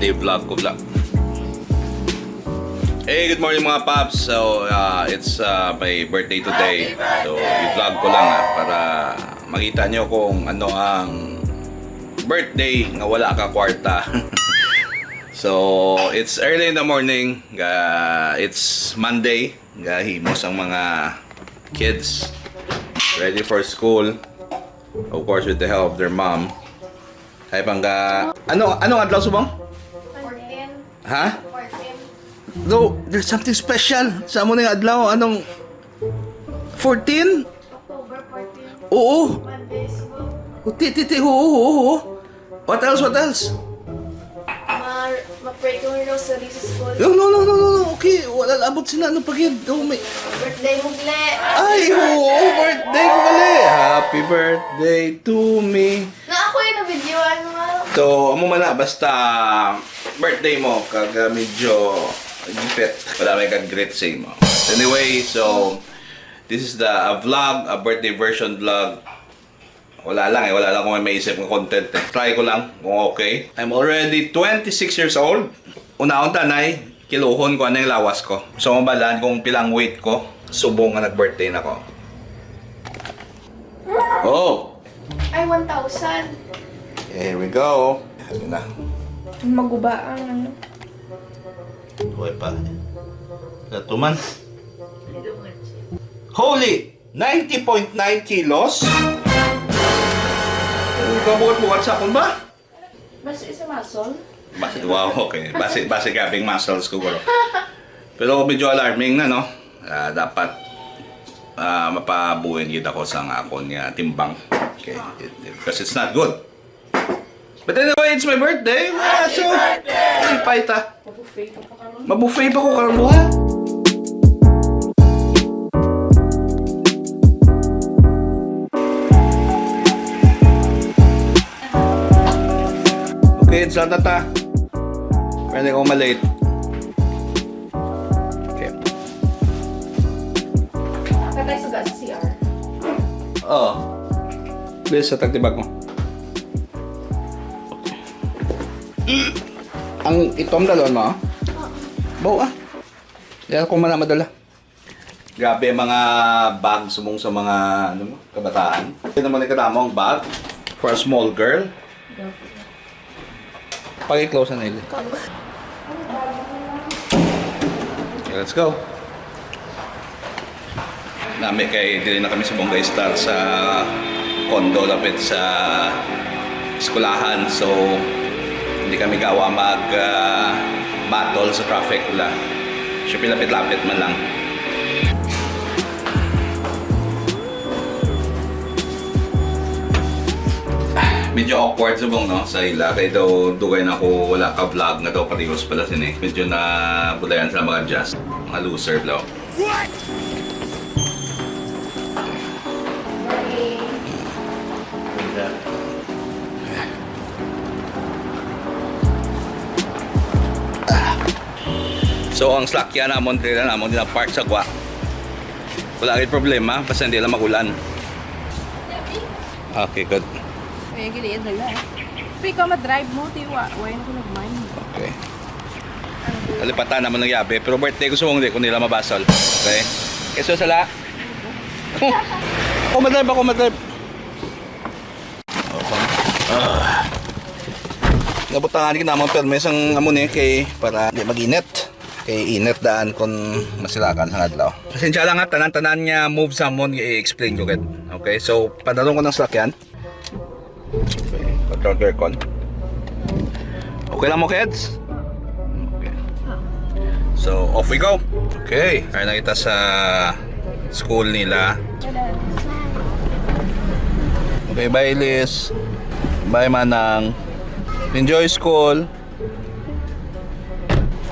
birthday vlog ko vlog. Hey, good morning mga paps. So, it's my birthday today. So, i-vlog ko lang para makita nyo kung ano ang birthday nga wala ka kwarta. So, it's early in the morning. It's Monday. Himos ang mga kids ready for school. Of course, with the help of their mom. Hay pangga. Anong adlaw subong? 14. Ha? 14. No, there's something special. Sa mo na yung adlaw, anong 14? October 14. Oo. Monday school. Oo. What else? Ma-pray ko ng rosary sa school. No. Okay, wala labot sila. Ano pagid? Oh, may... Birthday mo, Gle. Ay, birthday ko pala. Happy birthday to me. Na ako yung na-videoan mo. So, amo man na, basta birthday mo, kag medyo gipit. Wala may kag-greet sa mo. Anyway, so, this is the vlog, a birthday version vlog. Wala lang kung may maisip ng content eh. Try ko lang kung okay. I'm already 26 years old. Una-unta tanay, kiluhon ko ano yung lawas ko. So, mabalaan kung pilang weight ko. Subong nga nag-birthday na ko. Oh! Ay, 1,000. Here we go. Ano na. Maguba ang ano. Tuway pa. Natuman. Holy! 90.9 kilos? Kabuhat-buhat sa akong ba? Mas isa muscle? Wow, okay. Base gabing muscles ko guro. Pero medyo alarming na, no? Dapat mapabuhin kita ko sa akong timbang. Okay. Because it's not good. But anyway, it's my birthday. So, sipay ta. Mabuffet pa ko karon buha. Okay, it's not ta. Pwede ko malate. Okay. Katay suga sa CR. Oh. Please, sa tagtibag mo. Ang itom dalon mo? Bawa ah. Yan kung madala. Grabe mga bag sumong sa mga kabataan. Ito naman ikatamo ang bag for a small girl. Pag-i-close na nila. Okay, let's go. Nami kay dili na kami sa Bongga Star sa condo lapit sa eskwelahan. So hindi kami gawa battle sa traffic wala. Siya pilapit-lapit man lang. Medyo awkward subong no sa ila kay daw dugay na ako wala ka vlog nga daw parehos pala sini. Medyo na bulayan sa mga adjust, mga loser daw. What? So ang slakyan namon din na park sa gwa. Wala kay problema basta hindi lang magulan. Okay, good. Kaya giliid nila eh. Pero ikaw ma-drive mo, tiwa. Huwag na ko nag-mind. Okay. Kalipatan naman ng yabe, pero birthday ko sumong di kung nila mabasol. Okay? Keso sala. Ako madrive. Nabutangan ka naman permes ang amon kay para di mag-init. Kay init daan kung masilakan sa adlaw. Pasensya lang ha, tanan-tanan niya move sa amon i-explain ko ket. Okay, so padalong ko ng sakyan. Okay, control aircon. Okay lang mo kids? Okay. So, off we go. Okay, ay na kita sa school nila. Okay, bye Liz. Bye Manang. Enjoy school.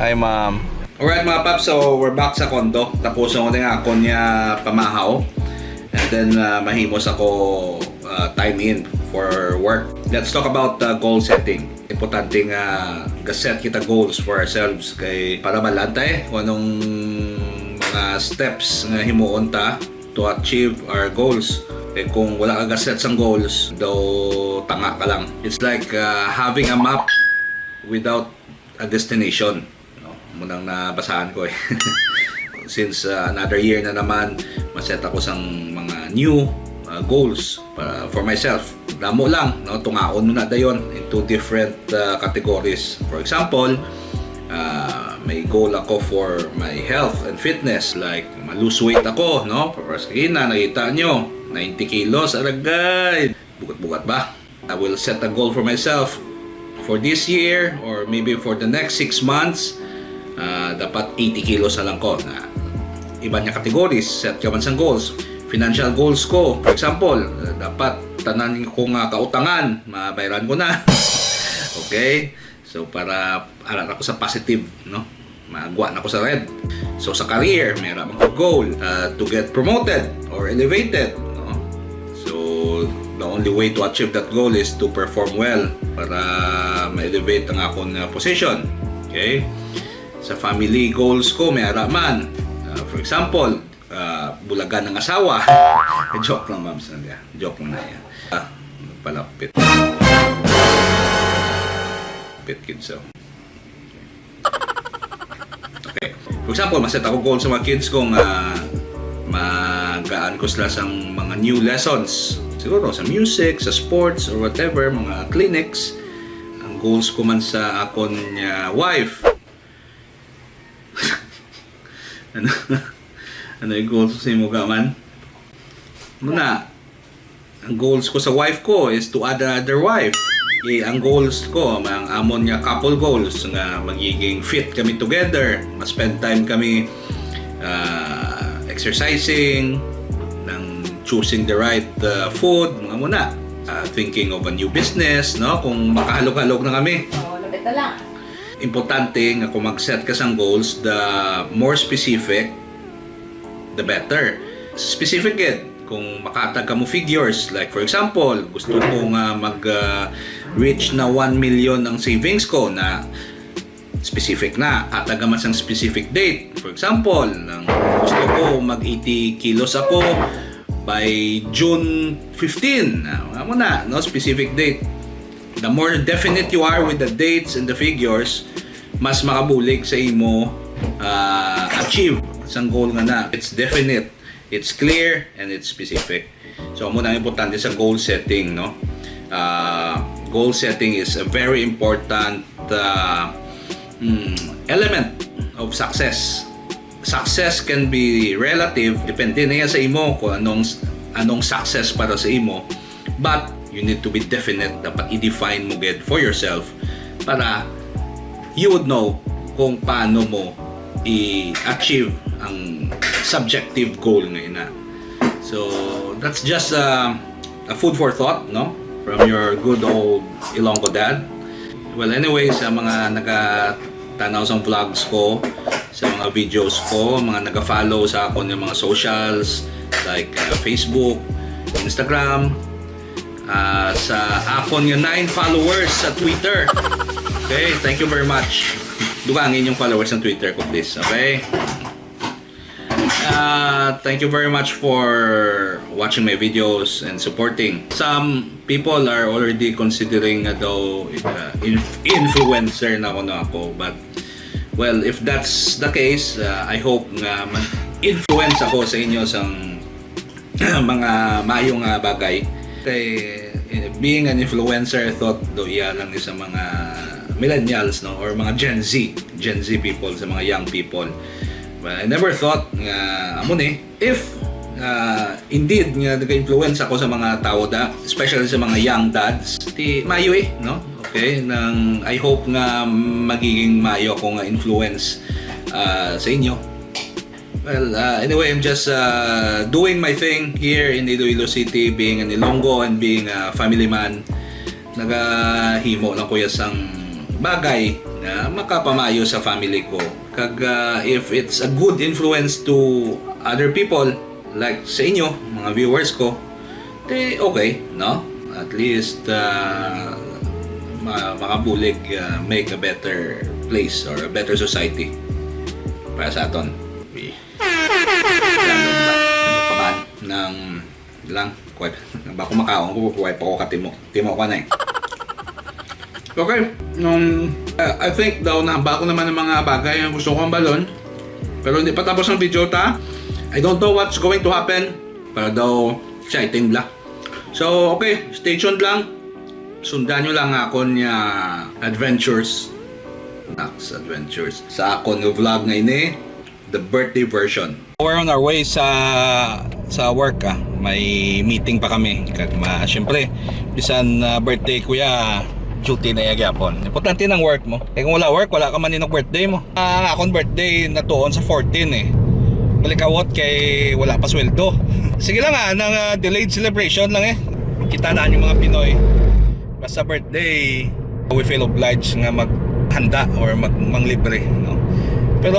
Hi ma'am. Alright mga paps, so we're back sa condo. Tapos ako na ako niya pamahaw. And then mahimos ako time in for work. Let's talk about goal setting. Importante nga gaset kita goals for ourselves kay para malanta kung anong mga steps nga himuon ta to achieve our goals. Eh kung wala ka gaset sang goals, daw tanga ka lang. It's like having a map without a destination. No? Munang nabasahan ko eh. Since another year na naman, maset ako sa mga new goals for myself. Damo lang, no? Tungaon mo na dayon into different categories. For example, may goal ako for my health and fitness, like ma-lose weight ako, no? Para nakita nyo, 90 kilos, aragay! Bugat-bugat ba? I will set a goal for myself for this year or maybe for the next 6 months. Dapat 80 kilos na lang ko. Iba niya categories, set ka man sang goals. Financial goals ko, for example, dapat tanan ko nga kautangan, mabayaran ko na. Okay? So para alam ako sa positive, no? Magwa na ako sa red. So sa career, meron akong goal to get promoted or elevated, no? So the only way to achieve that goal is to perform well para ma-elevate ang akong position. Okay? Sa family goals ko, may araman. For example, bulagan ng asawa. Joke lang, ma'am. Joke lang na yan. Palapit. Pit kids, so. Okay. For example, maset ako goal sa mga kids kong magaan ko sila sa mga new lessons. Siguro sa music, sa sports, or whatever, mga clinics. Ang goals ko man sa akon wife. Ano yung goals ko sa imo man? Muna, ang goals ko sa wife ko is to add another wife. Ang goals ko, ang amon niya couple goals, nga magiging fit kami together, ma-spend time kami exercising, ng choosing the right food, mga muna. Thinking of a new business, no? Kung makahalog-halog na kami. Oo, lapit na lang. Importante nga kung mag-set ka sang goals, the more specific, the better. Specific it. Kung makatag ka mo figures, like for example, gusto ko nga mag-reach na 1 million ang savings ko, na specific na. Atag man sang specific date. For example, gusto ko mag-80 kilos ako by June 15. Nga mo na, no? Specific date. The more definite you are with the dates and the figures, mas makabulig sa imo achieve sang goal nga na. It's definite, it's clear, and it's specific. So muna ang importante sa goal setting, no? Goal setting is a very important element of success. Success can be relative, depende na yan sa imo kung anong success para sa imo, but you need to be definite. Dapat i-define mo get for yourself para you would know kung paano mo i-achieve ang subjective goal ngayon na. So that's just a food for thought, no? From your good old Ilonggo dad. Well, anyway, sa mga nagatanaw sa vlogs ko, sa mga videos ko, mga naga-follow sa akon yung mga socials like Facebook, Instagram, sa akon yung 9 followers sa Twitter. Okay, thank you very much. Dugangin yung followers sa Twitter ko, please. Okay? Thank you very much for watching my videos and supporting. Some people are already considering daw influencer na ako, but well, if that's the case, I hope nga influence ako sa inyo sa mga mayong bagay. Kay being an influencer, I thought do iya lang sa mga millennials, no, or mga Gen Z people, sa mga young people. But I never thought nga if indeed nga nag-influence ako sa mga tao especially sa mga young dads, mayo no? Okay, I hope nga magiging mayo ko nga influence sa inyo. Well, anyway, I'm just doing my thing here in Iloilo City, being an Ilonggo and being a family man. Nagahimo lang ko sang bagay na makapamayo sa family ko. Kag if it's a good influence to other people, like sa inyo, mga viewers ko, okay, no? At least makabulig make a better place or a better society para sa aton. Ng lang, bako makaon ko, kuway pa ko katimo ko na eh. Okay, I think daw na bako naman ng mga bagay ang gusto kong balon. Pero hindi pa tapos ang video ta. I don't know what's going to happen. Para daw siya itingla. So okay, stay tuned lang. Sundan nyo lang ako niya adventures. Nax adventures. Sa ako ng vlog ngayon eh. The birthday version. We're on our way sa work May meeting pa kami. Siyempre, bisan birthday kuya, duty na yagyapon. Importante ng work mo. Kung wala work, wala ka man ng birthday mo. Ang akong birthday natuon sa 14 eh. Balikawot kay wala pa sweldo. Sige lang ng delayed celebration lang eh. Kitanaan yung mga Pinoy. Basta birthday, we feel obliged nga maghanda or manglibre, no? Pero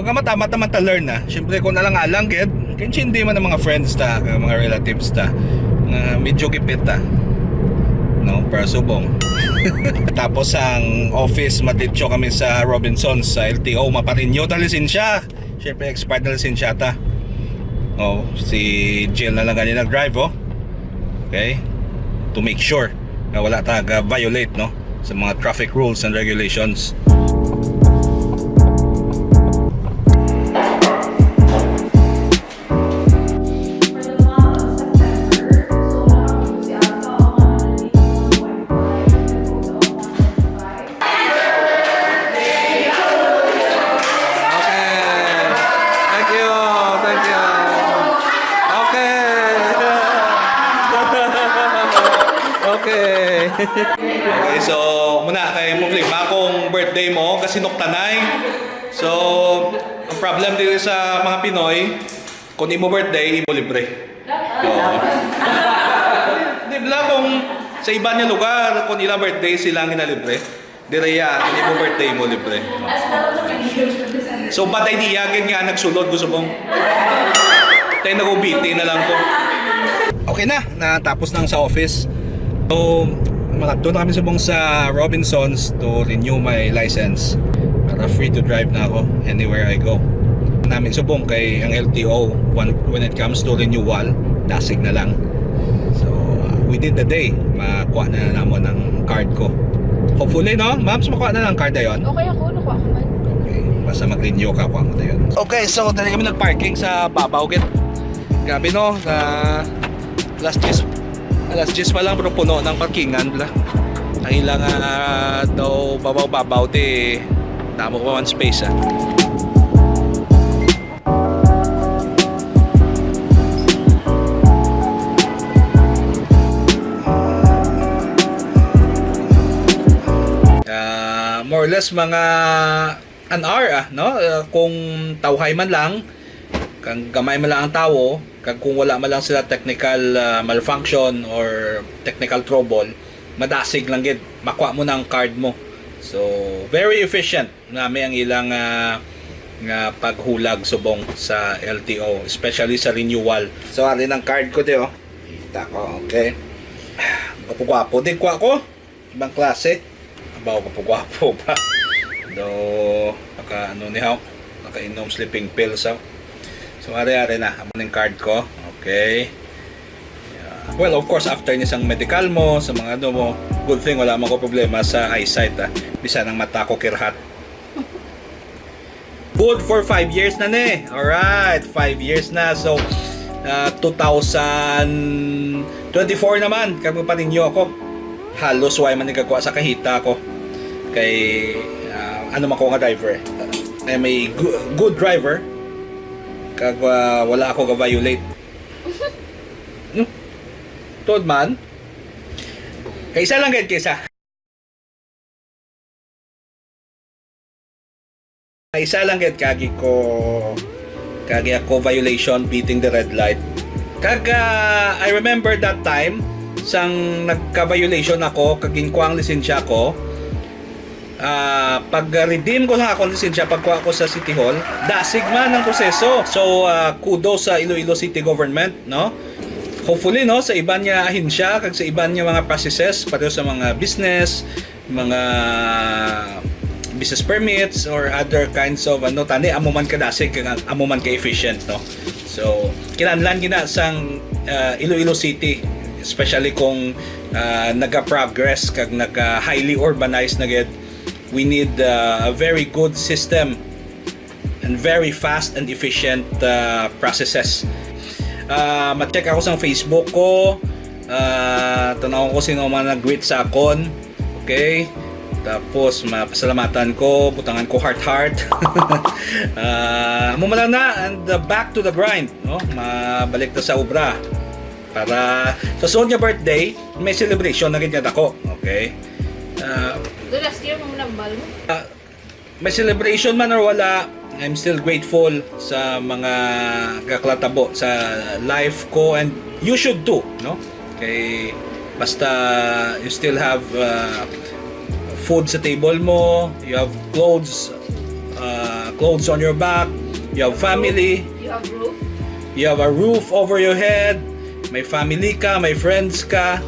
mata learn na. Siyempre kung nalang-alang kid, hindi man ng mga friends ta, mga relatives ta, na medyo gipit ta. No, para subong. Tapos ang office matityo kami sa Robinsons sa LTO, maparinyo ta lisensya. Siyempre expired na lisensya ta. Oh, si Jill na lang ganyan nag-drive Okay? To make sure na wala taga violate no sa mga traffic rules and regulations. Okay, so muna kay problema kung birthday mo kasi nuktanay. So, ang problem dito sa mga Pinoy, kung di mo birthday, imo libre. Di ba kung sa iba niya lugar, kung ilang birthday silang inalibre, direya, kung di mo birthday, mo libre. So, bad idea, ganyan nga nagsulod, gusto mong tayo nag-ubiti na lang ko. Okay na, natapos na sa office. So, doon na kami subong sa Robinsons to renew my license para free to drive na ako anywhere I go. Namin subong kay ang LTO when it comes to renewal, dasig na lang. So, within the day, makuha na naman ang card ko. Hopefully, no? Ma'ams, makuha na lang ang card na yun. Okay ako, nakuha ko man. Okay, basta mag-renew ka, kuha mo na yun. Okay, so dali kami nag-parking sa Babaw. Grabe no, na alas 10 pa lang pero puno ng parkingan bla. Ang ilang daw babaw di tamo pa man space more or less mga an hour no? Kung tawhay man lang kang gamay man lang ang tao, kag kung wala man lang sila technical malfunction or technical trouble, madasig lang gid makuha mo na ang card mo. So very efficient nami ang ilang nga paghulag subong sa LTO, especially sa renewal. So ali ng card ko di kita ko, okay. Kapugwapo din kuha ko, ibang klase abaw kapugwapo pa do naka ano ni haw nakainom sleeping pills So, ari-ari na. Amo ng card ko. Okay. Yeah. Well, of course, after nisang medical mo, sa mga ano mo, good thing wala ko problema sa eyesight. Bisa ng mata ko kirhat. Good for 5 years na ne. Alright, 5 years na. So, 2024 naman. Kami pa ninyo ako. Halos why man nagkakuha sa kahita ko. Kay, ano man ko nga driver. I am a good driver. Kag wala ako ga-violate. Tod man. Kaysa lang gid kaysa. Isa lang gid kagi ako violation beating the red light. Kag I remember that time sang nagka-violation ako kaging kuang lisensya ko. Pag-redeem ko lang ako lisensya pagkuha ko sa City Hall, dasig man ang proseso. So kudos sa Iloilo City Government, no? Hopefully no sa iban niya ahensya kag sa iban niya mga processes pareho sa mga business permits or other kinds of ano tani amo man kadasig kag amo man ka efficient, no? So kinahanglan gina sang Iloilo City, especially kung naga-progress kag naga-highly urbanized na gid. we need a very good system and very fast and efficient processes. Ma-check ako sa Facebook ko, tanaw ko sino mga nag-greet sa akon, okay? Tapos mapasalamatan ko, butangan ko heart. Mumala na and back to the grind, no? Mabalik ta sa obra. Para sa sunod niya birthday, may celebration na ganyan ako, okay? Last year mo nambal mo? May celebration man or wala, I'm still grateful sa mga kaklatabo sa life ko, and you should too, no? Kay basta you still have food sa table mo, you have clothes on your back, you have family, You have roof? you have a roof over your head, may family ka, may friends ka,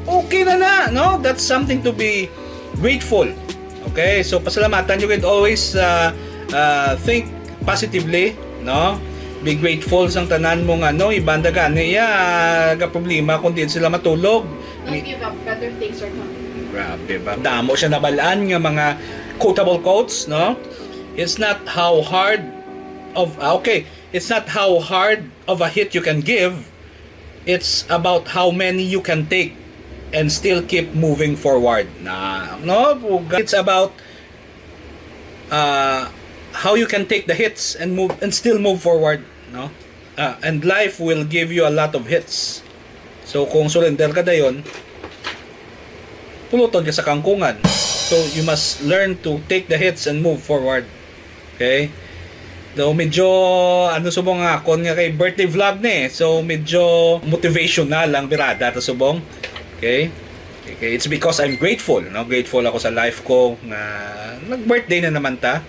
okay na, no? That's something to be grateful. Okay, so pasalamatan, you can always think positively, no? Be grateful sang tanan mo nga, no? Ibanda gani ga problema kung di sila matulog. Don't give up. Better things are coming. Grabe ba? Damo siya nabalaan nga mga quotable quotes, no? It's not how hard of it's not how hard of a hit you can give. It's about how many you can take and still keep moving forward. No, it's about how you can take the hits and move and still move forward, no? And life will give you a lot of hits. So kung surrender ka dayon, puluton ka sa kangkungan. So you must learn to take the hits and move forward. Okay? So medyo subong nga akon nga kay birthday vlog ni. So medyo motivational lang birada ta subong. Okay? Okay, it's because I'm grateful, no? Grateful ako sa life ko na nag-birthday na naman ta.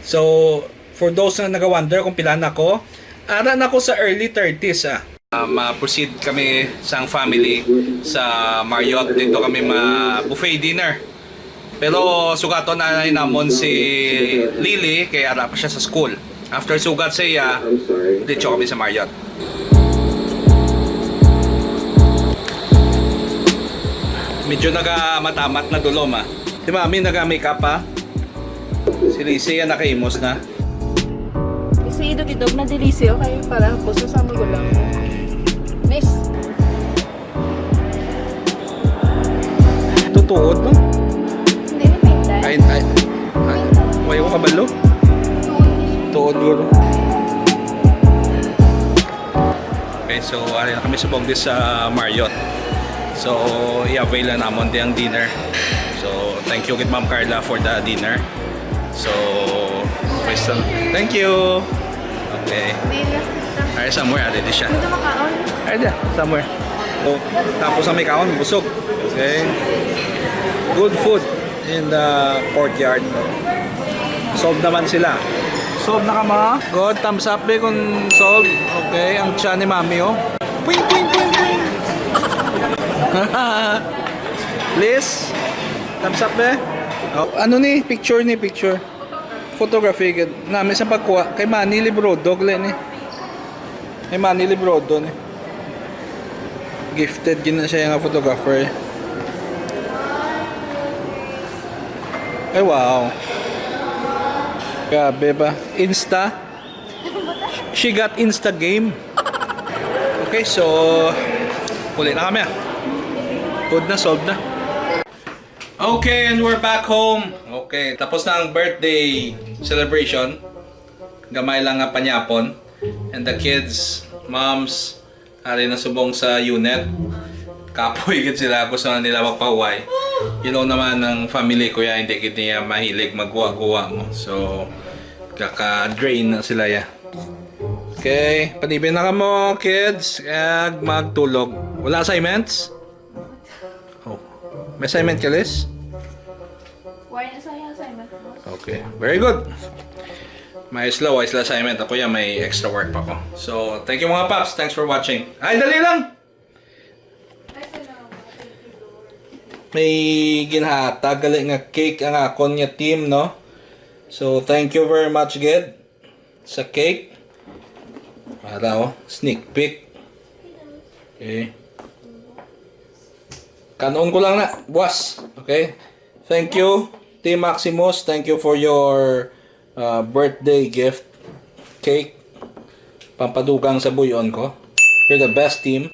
So for those na nag-wonder kung pila na ako, ara na ako sa early 30s ma-proceed kami sa family sa Marriott. Dito kami buffet dinner. Pero sugaton na namon si Lily kaya ara pa siya sa school. After sugat siya, dito kami sa Marriott. Medyo nagamatamat na dulom Si Mami naga-makeup pa. Si Lizzie nakaimos na. Kasi idog-idog na delisyo kayo para puso sa mga gulang. Miss. Tutuod no? Hindi na maintain. Ay. Wayo ko kabalo? Tuod guro. Okay, so ari na kami subong sa Marriott. So, i-avail na namon di ang dinner. So, thank you kay Ma'am Carla for the dinner. So, thank you. Okay. Ay, somewhere, adi di siya. Hindi makaon. Ay, di, somewhere. So, tapos na may kaon, busog. Okay. Good food in the courtyard. Solve naman sila. Solve na ka ma? Good, thumbs up eh kung solve. Okay, ang tiyan ni Mami oh. Puing, puing, puing, puing. Liz, thumbs up eh. Oh, ano ni? Picture ni, picture. Photography. Namin sa pagkuha. Kay Manny Librodo, ni. Kay Manny Librodo ni. Gifted gina siya yung photographer. Ay wow. Grabe ba? Insta? She got Insta game. Okay, so uli na kami Good na, solved na. Okay, and we're back home. Okay, tapos na ang birthday celebration. Gamay lang nga panyapon. And the kids, moms, ari na subong sa unit. Kapoy gid sila, gusto na nila magpahuway. You know naman ng family ko ya, hindi gid niya mahilig magguwa-guwa mo. So, kaka-drain na sila ya. Okay, panibin na ka mo, kids. Kaya magtulog. Wala assignments? Oh. May assignment ka, Liz? Why na sa'yo assignment mo? Okay, very good. May slow assignment. Ako yan, may extra work pa ko. So, thank you mga paps. Thanks for watching. Ay, dali lang! May ginhatag gali nga cake ang akon nga team, no? So, thank you very much, Ged, sa cake. Para, sneak peek. Okay. Kanon ko lang na, buwas. Okay? Thank you, Team Maximus, thank you for your birthday gift cake. Pampadugang sa buyon ko. You're the best team.